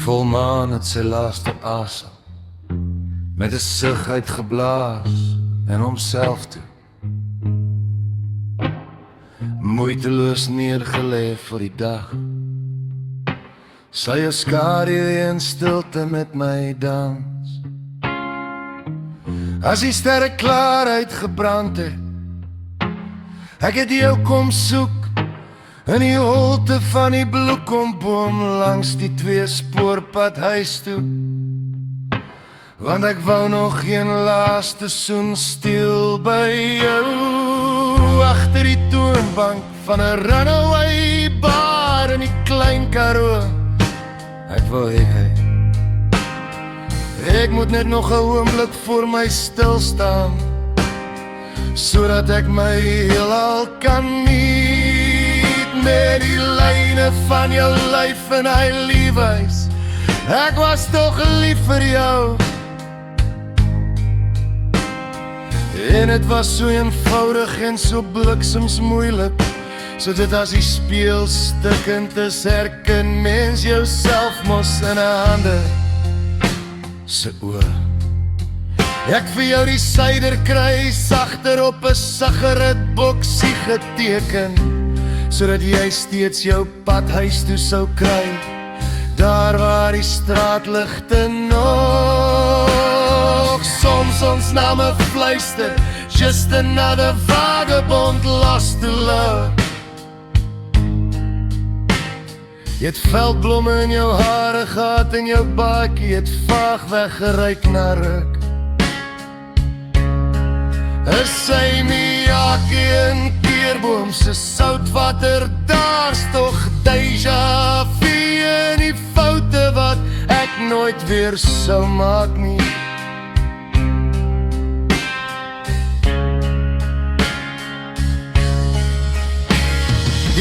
volmaan het sy laaste asem met 'n sug uitgeblaas en homself toe moeiteloos neergelê vir die dag. Sy is skadu in stilte met my dans. As die sterre klaar uitgebrand het, ek het jou kom soek in die holte van die bloekomboom langs die tweespoorpad huis toe. Want ek wou nog geen laaste soen steel by jou agter die toonbank van 'n runaway bar in die Klein Karoo. Ek wou hê ek moet net nog 'n oomblik voor my stil staan, sodat ek my heelal kan meet met die lyne van jou lyf en hy liefwys. Ek was toch lief vir jou. En het was so eenvoudig en so bliksems moeilik, so dit as die speelstukkend is, herken mens jouself mos in 'n hande se oor. Ek vir jou die suiderkruis agter op 'n sigaretboksie geteken, sodat jy steeds jou pad huis toe sou kry, daar waar die straatligte nog soms ons name fluister. Just another vagabond lost to love. Jy het veldblomme in jou hare gehad en jou baadjie het vaag weggeruik na ruk. Is sy Miyake en Keerboom se soutwater, daar's toch déjà vu in die foute wat ek nooit weer sou maak nie.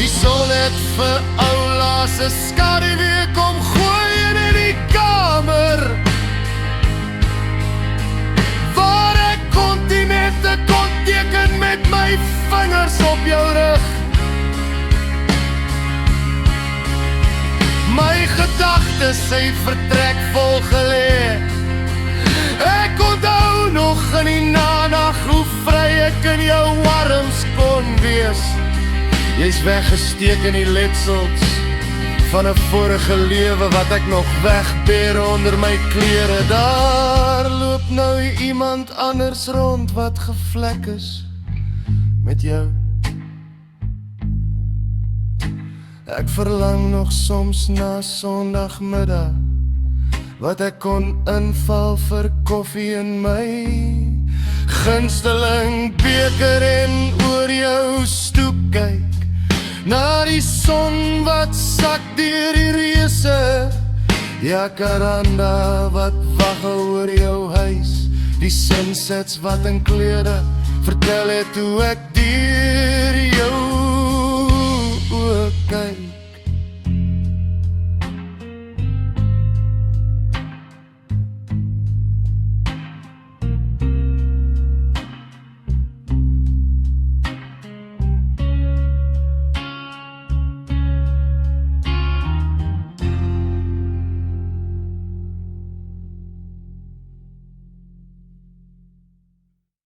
Die son het vir oula se skadu weer kom gooi in die kamer, waar ek kontinente kon teken met my vingers op jou rug. My gedagtes sy vertrek volgeleë. Ek onthou nog in die nanag hoe vry ek in jou arms kon wees. Jy's weggesteek in die letsels van 'n vorige lewe wat ek nog wegbeer onder my klere. Daar loop nou iemand anders rond wat gevlek is met jou. Ek verlang nog soms na Sondagmiddag, wat ek kon inval vir koffie in my gunsteling beker en oor jou stoep kyk, na die son wat sak deur die reuse jacaranda wat wag oor jou huis. Die sunsets wat in klede vertel het hoe ek deur jou